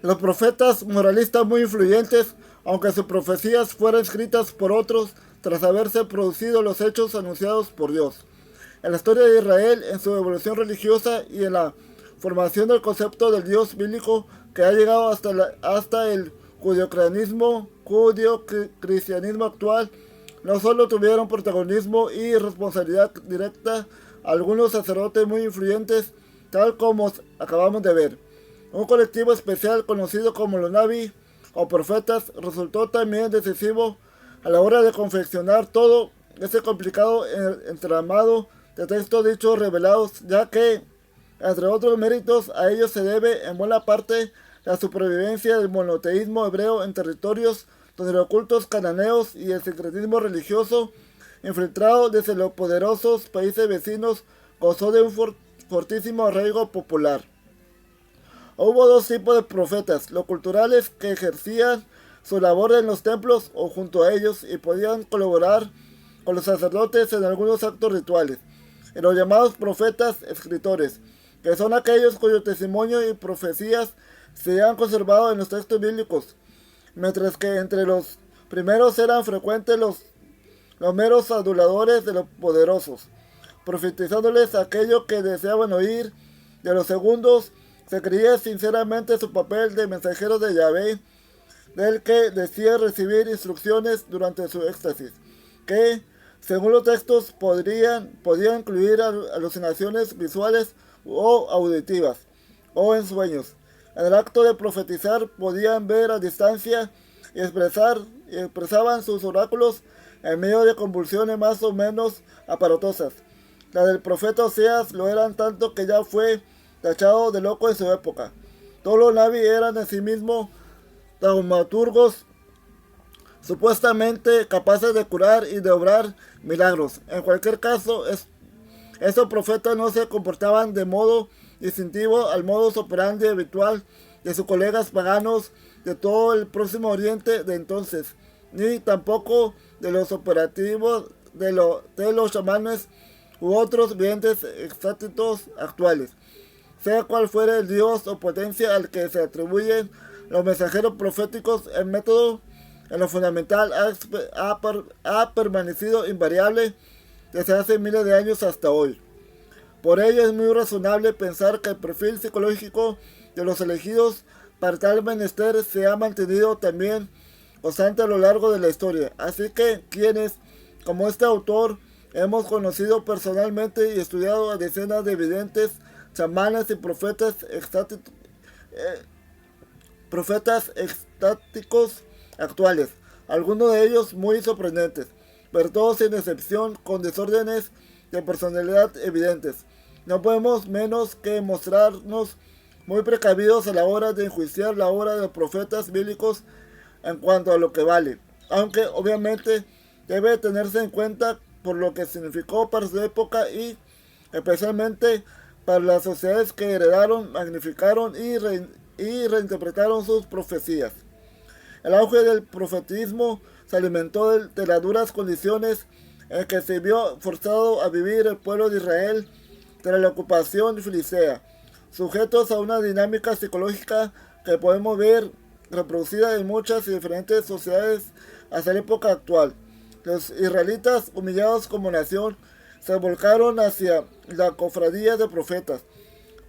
Los profetas moralistas muy influyentes, aunque sus profecías fueran escritas por otros tras haberse producido los hechos anunciados por Dios. En la historia de Israel, en su evolución religiosa y en la formación del concepto del Dios bíblico que ha llegado hasta el judio-cristianismo actual, no solo tuvieron protagonismo y responsabilidad directa algunos sacerdotes muy influyentes, tal como acabamos de ver. Un colectivo especial conocido como los Navi o profetas resultó también decisivo a la hora de confeccionar todo ese complicado entramado de textos dichos revelados, ya que, entre otros méritos, a ellos se debe en buena parte la supervivencia del monoteísmo hebreo en territorios donde los cultos cananeos y el sincretismo religioso infiltrado desde los poderosos países vecinos gozó de un fortísimo arraigo popular. Hubo dos tipos de profetas, los culturales que ejercían su labor en los templos o junto a ellos y podían colaborar con los sacerdotes en algunos actos rituales, y los llamados profetas escritores, que son aquellos cuyo testimonio y profecías se han conservado en los textos bíblicos, mientras que entre los primeros eran frecuentes los meros aduladores de los poderosos, profetizándoles aquello que deseaban oír. De los segundos se creía sinceramente su papel de mensajero de Yahvé, del que decía recibir instrucciones durante su éxtasis, que, según los textos, podían incluir alucinaciones visuales o auditivas, o en sueños. En el acto de profetizar podían ver a distancia y expresaban sus oráculos en medio de convulsiones más o menos aparatosas. La del profeta Oseas lo eran tanto que ya fue tachado de loco en su época. Todos los naví eran en sí mismos taumaturgos supuestamente capaces de curar y de obrar milagros. En cualquier caso, estos profetas no se comportaban de modo distintivo al modus operandi habitual de sus colegas paganos de todo el Próximo Oriente de entonces, ni tampoco de los operativos de los chamanes u otros videntes extáticos actuales. Sea cual fuere el dios o potencia al que se atribuyen los mensajeros proféticos, el método en lo fundamental ha permanecido invariable desde hace miles de años hasta hoy. Por ello es muy razonable pensar que el perfil psicológico de los elegidos para tal menester se ha mantenido también constante a lo largo de la historia. Así que quienes, como este autor, hemos conocido personalmente y estudiado a decenas de videntes, chamanes y profetas extáticos actuales, algunos de ellos muy sorprendentes, pero todos sin excepción con desórdenes de personalidad evidentes. No podemos menos que mostrarnos muy precavidos a la hora de enjuiciar la obra de los profetas bíblicos en cuanto a lo que vale, aunque obviamente debe tenerse en cuenta por lo que significó para su época y especialmente para las sociedades que heredaron, magnificaron y reinterpretaron sus profecías. El auge del profetismo se alimentó de las duras condiciones en que se vio forzado a vivir el pueblo de Israel tras la ocupación filistea, sujetos a una dinámica psicológica que podemos ver reproducida en muchas y diferentes sociedades hasta la época actual. Los israelitas, humillados como nación, se volcaron hacia la cofradía de profetas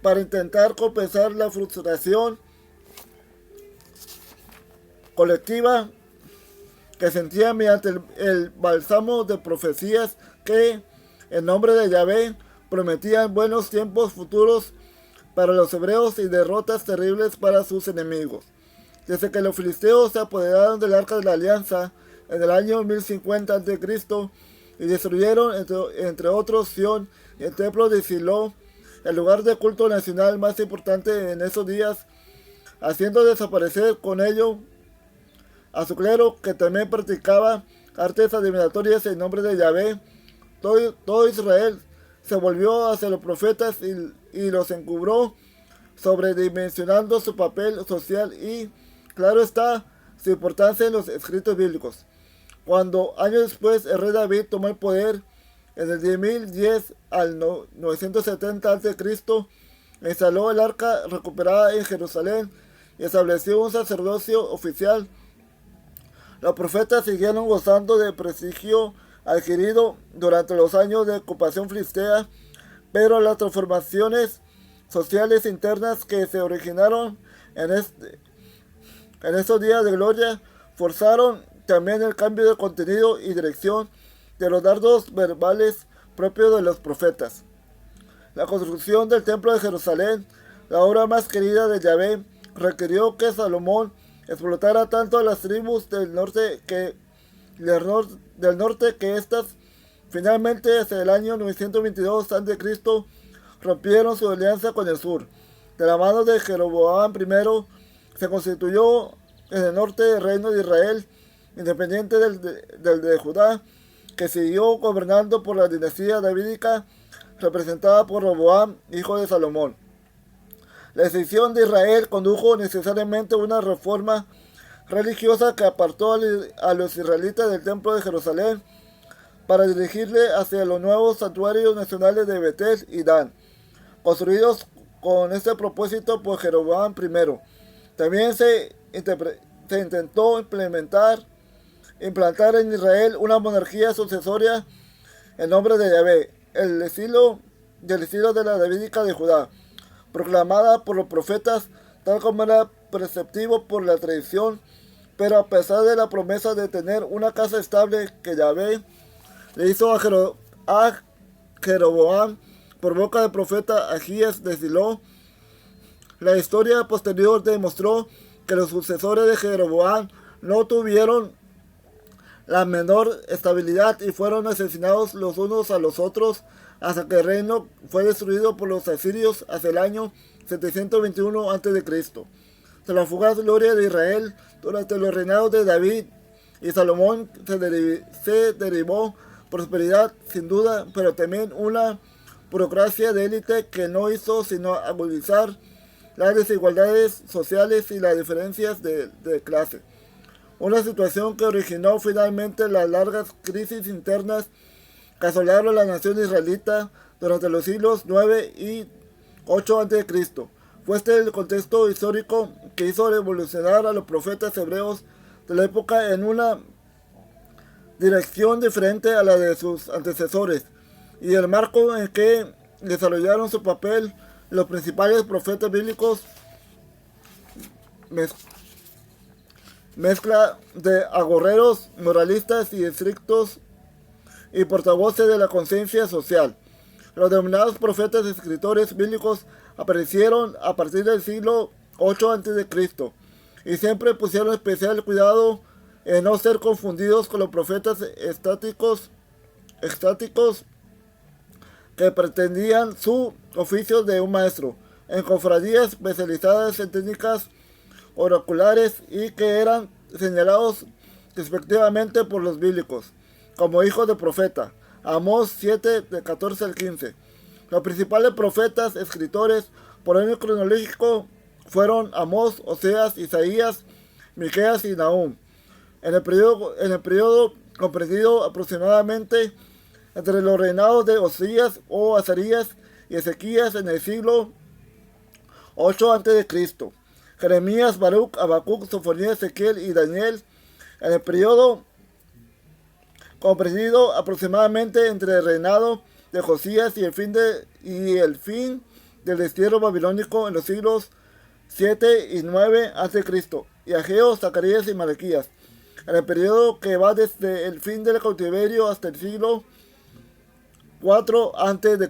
para intentar compensar la frustración colectiva que sentían mediante el bálsamo de profecías que, en nombre de Yahvé, prometían buenos tiempos futuros para los hebreos y derrotas terribles para sus enemigos. Desde que los filisteos se apoderaron del arca de la alianza en el año 1050 a.C. y destruyeron, entre otros, Sión y el templo de Silo, el lugar de culto nacional más importante en esos días, haciendo desaparecer con ello a su clero, que también practicaba artes adivinatorias en nombre de Yahvé. Todo Israel se volvió hacia los profetas y los encubrió, sobredimensionando su papel social y, claro está, su importancia en los escritos bíblicos. Cuando años después el rey David tomó el poder, en el 1010 al 970 a.C., instaló el arca recuperada en Jerusalén y estableció un sacerdocio oficial. Los profetas siguieron gozando de prestigio adquirido durante los años de ocupación filistea, pero las transformaciones sociales internas que se originaron en estos días de gloria forzaron también el cambio de contenido y dirección de los dardos verbales propios de los profetas. La construcción del templo de Jerusalén, la obra más querida de Yahvé, requirió que Salomón explotara tanto a las tribus del norte que éstas finalmente hacia el año 922 a.C. rompieron su alianza con el sur. De la mano de Jeroboam I se constituyó en el norte el reino de Israel, independiente del de Judá, que siguió gobernando por la dinastía davídica representada por Roboam, hijo de Salomón. La decisión de Israel condujo necesariamente a una reforma religiosa que apartó a los israelitas del templo de Jerusalén para dirigirle hacia los nuevos santuarios nacionales de Betel y Dan, construidos con este propósito por Jeroboam I. También se intentó implantar en Israel una monarquía sucesoria en nombre de Yahvé, del estilo de la davídica de Judá, proclamada por los profetas, tal como era preceptivo por la tradición, pero a pesar de la promesa de tener una casa estable que Yahvé le hizo a Jeroboam por boca del profeta Ahías de Silo, la historia posterior demostró que los sucesores de Jeroboam no tuvieron la menor estabilidad y fueron asesinados los unos a los otros hasta que el reino fue destruido por los asirios hacia el año 721 a.C. De la fugaz gloria de Israel durante los reinados de David y Salomón se derivó prosperidad sin duda, pero también una burocracia de élite que no hizo sino agudizar las desigualdades sociales y las diferencias de clase. Una situación que originó finalmente las largas crisis internas que asolaron la nación israelita durante los siglos 9 y 8 a.C. Fue este el contexto histórico que hizo revolucionar a los profetas hebreos de la época en una dirección diferente a la de sus antecesores, y el marco en que desarrollaron su papel los principales profetas bíblicos, mezcla de agorreros, moralistas y estrictos y portavoces de la conciencia social. Los denominados profetas y escritores bíblicos aparecieron a partir del siglo 8 a.C. y siempre pusieron especial cuidado en no ser confundidos con los profetas estáticos que pretendían su oficio de un maestro en cofradías especializadas en técnicas oraculares y que eran señalados respectivamente por los bíblicos como hijos de profeta. Amós 7, de 14 al 15. Los principales profetas escritores por orden cronológico fueron Amós, Oseas, Isaías, Miqueas y Nahum. En el periodo comprendido aproximadamente entre los reinados de Osías o Azarías y Ezequías en el siglo 8 a.C. Jeremías, Baruch, Habacuc, Sofonías, Ezequiel y Daniel en el periodo comprendido aproximadamente entre el reinado de Josías y el fin del destierro babilónico en los siglos 7 y 9 a.C. y Ageo, Zacarías y Malaquías en el periodo que va desde el fin del cautiverio hasta el siglo 4 a.C.